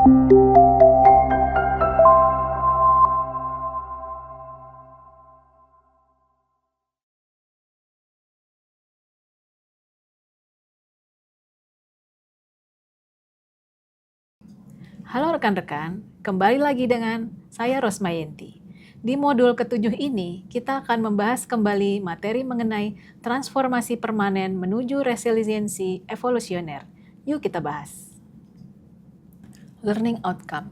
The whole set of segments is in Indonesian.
Halo rekan-rekan, kembali lagi dengan saya Rosmayanti. Di modul ketujuh ini, kita akan membahas kembali materi mengenai transformasi permanen menuju resiliensi evolusioner. Yuk kita bahas. Learning outcome.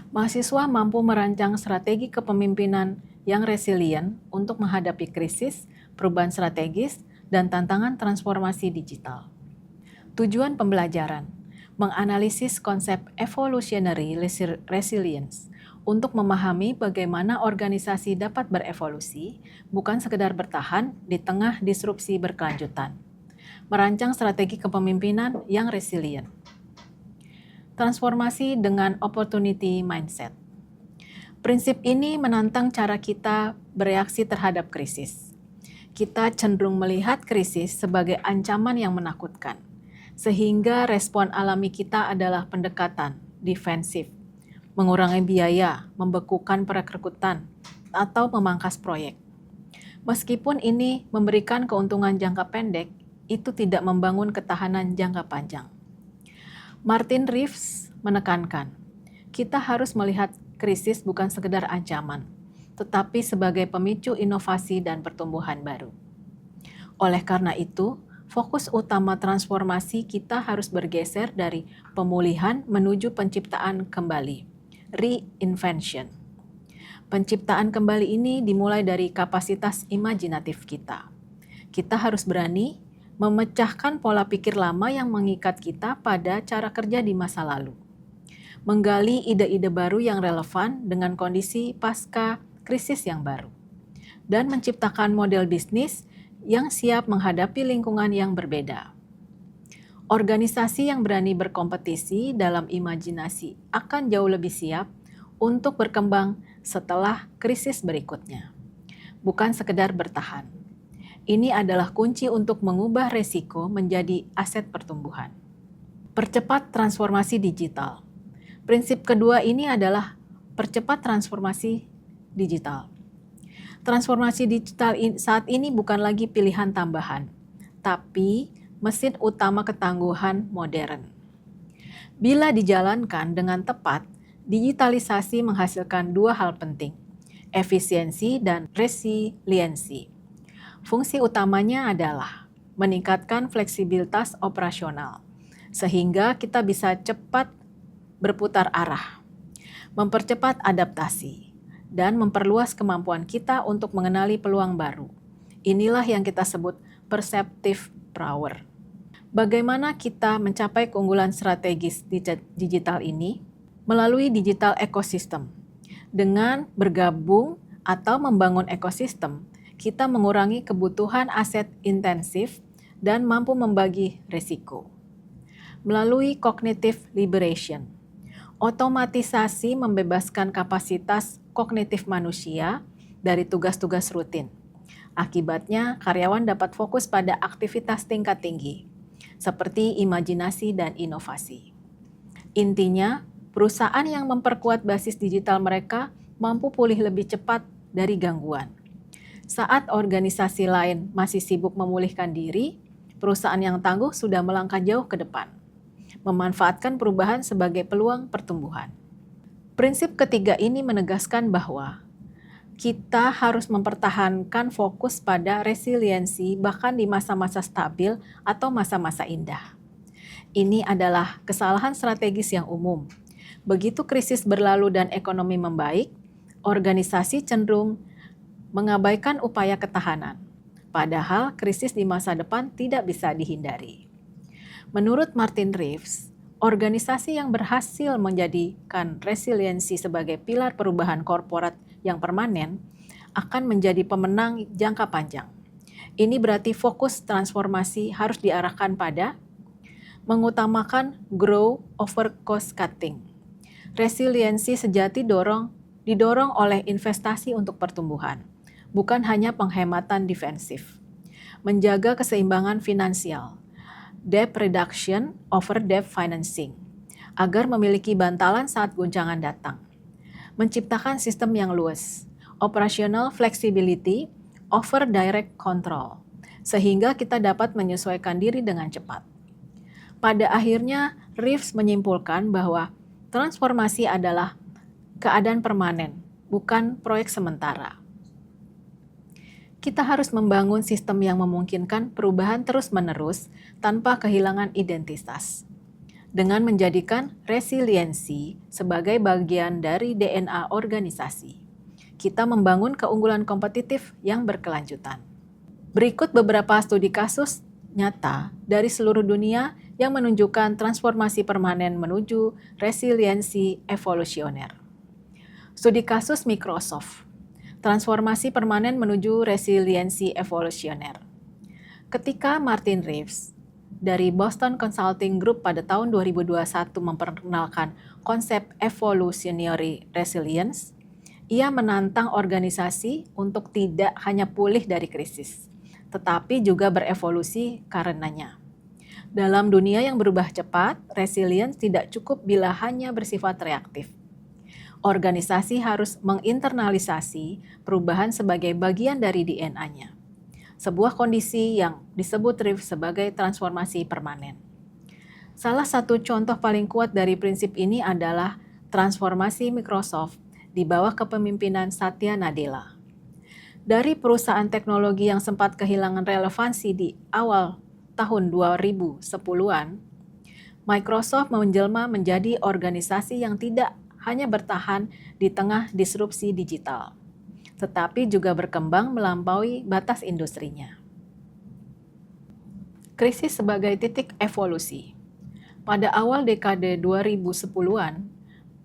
Mahasiswa mampu merancang strategi kepemimpinan yang resilient untuk menghadapi krisis, perubahan strategis, dan tantangan transformasi digital. Tujuan pembelajaran, menganalisis konsep evolutionary resilience untuk memahami bagaimana organisasi dapat berevolusi, bukan sekedar bertahan di tengah disrupsi berkelanjutan. Merancang strategi kepemimpinan yang resilient. Transformasi dengan opportunity mindset. Prinsip ini menantang cara kita bereaksi terhadap krisis. Kita cenderung melihat krisis sebagai ancaman yang menakutkan, sehingga respon alami kita adalah pendekatan defensif, mengurangi biaya, membekukan perekrutan, atau memangkas proyek. Meskipun ini memberikan keuntungan jangka pendek, itu tidak membangun ketahanan jangka panjang. Martin Reeves menekankan, kita harus melihat krisis bukan sekedar ancaman, tetapi sebagai pemicu inovasi dan pertumbuhan baru. Oleh karena itu, fokus utama transformasi kita harus bergeser dari pemulihan menuju penciptaan kembali, reinvention. Penciptaan kembali ini dimulai dari kapasitas imajinatif kita. Kita harus berani memecahkan pola pikir lama yang mengikat kita pada cara kerja di masa lalu. Menggali ide-ide baru yang relevan dengan kondisi pasca krisis yang baru. Dan menciptakan model bisnis yang siap menghadapi lingkungan yang berbeda. Organisasi yang berani berkompetisi dalam imajinasi akan jauh lebih siap untuk berkembang setelah krisis berikutnya. Bukan sekedar bertahan. Ini adalah kunci untuk mengubah resiko menjadi aset pertumbuhan. Percepat transformasi digital. Prinsip kedua ini adalah percepat transformasi digital. Transformasi digital saat ini bukan lagi pilihan tambahan, tapi mesin utama ketangguhan modern. Bila dijalankan dengan tepat, digitalisasi menghasilkan dua hal penting, efisiensi dan resiliensi. Fungsi utamanya adalah meningkatkan fleksibilitas operasional, sehingga kita bisa cepat berputar arah, mempercepat adaptasi, dan memperluas kemampuan kita untuk mengenali peluang baru. Inilah yang kita sebut perceptive power. Bagaimana kita mencapai keunggulan strategis digital ini? Melalui digital ecosystem. Dengan bergabung atau membangun ekosistem, kita mengurangi kebutuhan aset intensif dan mampu membagi risiko. Melalui cognitive liberation, otomatisasi membebaskan kapasitas kognitif manusia dari tugas-tugas rutin. Akibatnya, karyawan dapat fokus pada aktivitas tingkat tinggi, seperti imajinasi dan inovasi. Intinya, perusahaan yang memperkuat basis digital mereka mampu pulih lebih cepat dari gangguan. Saat organisasi lain masih sibuk memulihkan diri, perusahaan yang tangguh sudah melangkah jauh ke depan, memanfaatkan perubahan sebagai peluang pertumbuhan. Prinsip ketiga ini menegaskan bahwa kita harus mempertahankan fokus pada resiliensi bahkan di masa-masa stabil atau masa-masa indah. Ini adalah kesalahan strategis yang umum. Begitu krisis berlalu dan ekonomi membaik, organisasi cenderung mengabaikan upaya ketahanan, padahal krisis di masa depan tidak bisa dihindari. Menurut Martin Reeves, organisasi yang berhasil menjadikan resiliensi sebagai pilar perubahan korporat yang permanen akan menjadi pemenang jangka panjang. Ini berarti fokus transformasi harus diarahkan pada mengutamakan grow over cost cutting. Resiliensi sejati didorong oleh investasi untuk pertumbuhan, bukan hanya penghematan defensif. Menjaga keseimbangan finansial, debt reduction over debt financing, agar memiliki bantalan saat guncangan datang. Menciptakan sistem yang luas, operational flexibility over direct control, sehingga kita dapat menyesuaikan diri dengan cepat. Pada akhirnya, Reeves menyimpulkan bahwa transformasi adalah keadaan permanen, bukan proyek sementara. Kita harus membangun sistem yang memungkinkan perubahan terus-menerus tanpa kehilangan identitas. Dengan menjadikan resiliensi sebagai bagian dari DNA organisasi, kita membangun keunggulan kompetitif yang berkelanjutan. Berikut beberapa studi kasus nyata dari seluruh dunia yang menunjukkan transformasi permanen menuju resiliensi evolusioner. Studi kasus Microsoft, transformasi permanen menuju resiliensi evolusioner. Ketika Martin Reeves dari Boston Consulting Group pada tahun 2021 memperkenalkan konsep evolutionary resilience, ia menantang organisasi untuk tidak hanya pulih dari krisis, tetapi juga berevolusi karenanya. Dalam dunia yang berubah cepat, resilience tidak cukup bila hanya bersifat reaktif. Organisasi harus menginternalisasi perubahan sebagai bagian dari DNA-nya. Sebuah kondisi yang disebut Reeves sebagai transformasi permanen. Salah satu contoh paling kuat dari prinsip ini adalah transformasi Microsoft di bawah kepemimpinan Satya Nadella. Dari perusahaan teknologi yang sempat kehilangan relevansi di awal tahun 2010-an, Microsoft menjelma menjadi organisasi yang tidak hanya bertahan di tengah disrupsi digital, tetapi juga berkembang melampaui batas industrinya. Krisis sebagai titik evolusi. Pada awal dekade 2010-an,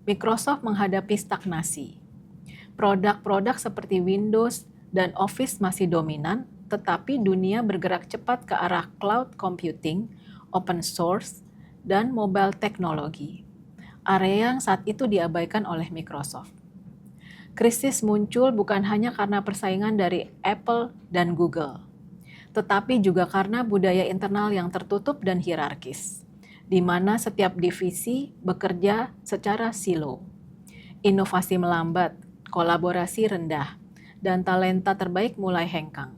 Microsoft menghadapi stagnasi. Produk-produk seperti Windows dan Office masih dominan, tetapi dunia bergerak cepat ke arah cloud computing, open source, dan mobile teknologi. Area yang saat itu diabaikan oleh Microsoft. Krisis muncul bukan hanya karena persaingan dari Apple dan Google, tetapi juga karena budaya internal yang tertutup dan hierarkis, di mana setiap divisi bekerja secara silo. Inovasi melambat, kolaborasi rendah, dan talenta terbaik mulai hengkang.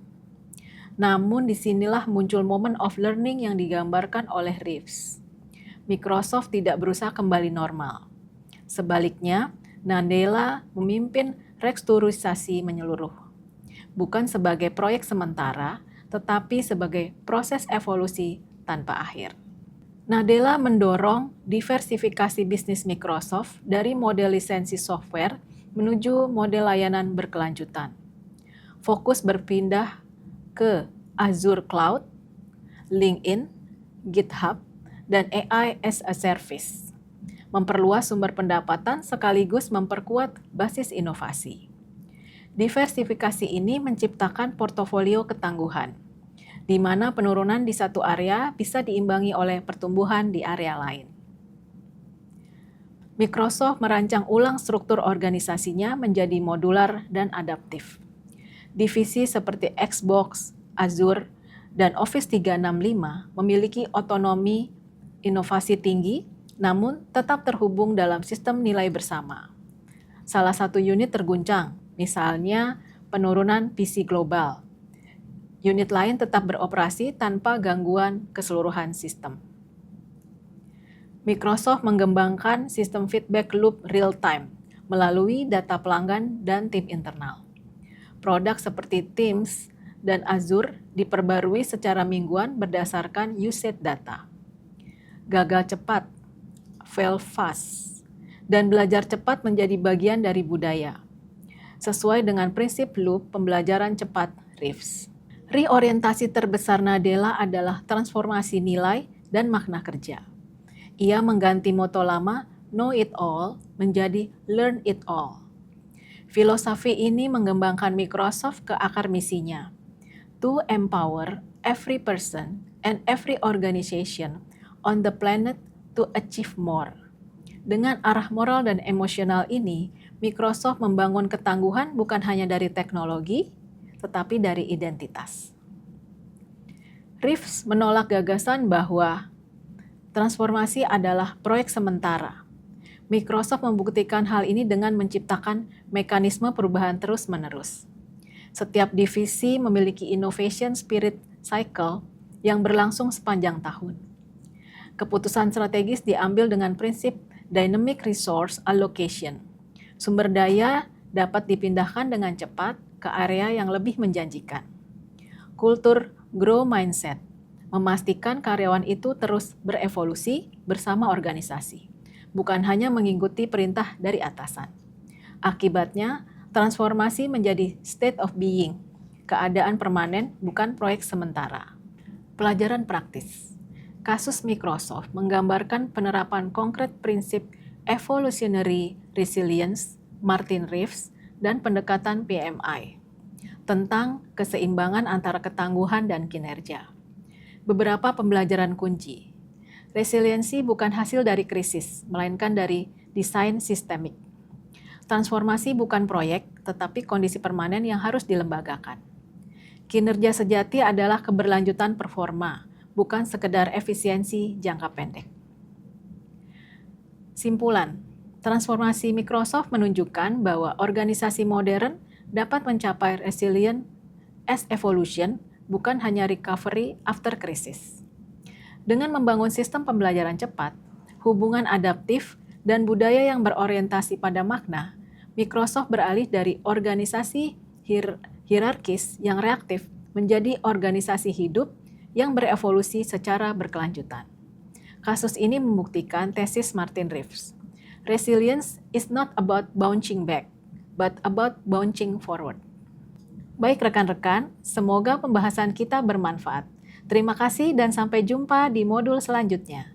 Namun disinilah muncul moment of learning yang digambarkan oleh Reeves. Microsoft tidak berusaha kembali normal. Sebaliknya, Nadella memimpin restrukturisasi menyeluruh, bukan sebagai proyek sementara, tetapi sebagai proses evolusi tanpa akhir. Nadella mendorong diversifikasi bisnis Microsoft dari model lisensi software menuju model layanan berkelanjutan. Fokus berpindah ke Azure Cloud, LinkedIn, GitHub, dan AI as a Service, memperluas sumber pendapatan sekaligus memperkuat basis inovasi. Diversifikasi ini menciptakan portofolio ketangguhan, di mana penurunan di satu area bisa diimbangi oleh pertumbuhan di area lain. Microsoft merancang ulang struktur organisasinya menjadi modular dan adaptif. Divisi seperti Xbox, Azure, dan Office 365 memiliki otonomi inovasi tinggi, namun tetap terhubung dalam sistem nilai bersama. Salah satu unit terguncang, misalnya penurunan PC global. Unit lain tetap beroperasi tanpa gangguan keseluruhan sistem. Microsoft mengembangkan sistem feedback loop real-time melalui data pelanggan dan tim internal. Produk seperti Teams dan Azure diperbarui secara mingguan berdasarkan usage data. Gagal cepat, fail fast, dan belajar cepat menjadi bagian dari budaya, sesuai dengan prinsip loop pembelajaran cepat Reeves. Reorientasi terbesar Nadella adalah transformasi nilai dan makna kerja. Ia mengganti moto lama Know It All menjadi Learn It All. Filosofi ini mengembangkan Microsoft ke akar misinya, to empower every person and every organization on the planet to achieve more. Dengan arah moral dan emosional ini, Microsoft membangun ketangguhan bukan hanya dari teknologi, tetapi dari identitas. Reeves menolak gagasan bahwa Transformasi adalah proyek sementara. Microsoft membuktikan hal ini dengan menciptakan mekanisme perubahan terus-menerus. Setiap divisi memiliki innovation spirit cycle yang berlangsung sepanjang tahun. Keputusan strategis diambil dengan prinsip dynamic resource allocation. Sumber daya dapat dipindahkan dengan cepat ke area yang lebih menjanjikan. Kultur grow mindset memastikan karyawan itu terus berevolusi bersama organisasi, bukan hanya mengikuti perintah dari atasan. Akibatnya, transformasi menjadi state of being, keadaan permanen bukan proyek sementara. Pelajaran praktis. Kasus Microsoft menggambarkan penerapan konkret prinsip evolutionary resilience, Martin Reeves, dan pendekatan PMI tentang keseimbangan antara ketangguhan dan kinerja. Beberapa pembelajaran kunci. Resiliensi bukan hasil dari krisis, melainkan dari desain sistemik. Transformasi bukan proyek, tetapi kondisi permanen yang harus dilembagakan. Kinerja sejati adalah keberlanjutan performa, bukan sekedar efisiensi jangka pendek. Simpulan, transformasi Microsoft menunjukkan bahwa organisasi modern dapat mencapai resilient as evolution, bukan hanya recovery after crisis. Dengan membangun sistem pembelajaran cepat, hubungan adaptif, dan budaya yang berorientasi pada makna, Microsoft beralih dari organisasi hierarkis yang reaktif menjadi organisasi hidup yang berevolusi secara berkelanjutan. Kasus ini membuktikan tesis Martin Reeves. Resilience is not about bouncing back, but about bouncing forward. Baik rekan-rekan, semoga pembahasan kita bermanfaat. Terima kasih dan sampai jumpa di modul selanjutnya.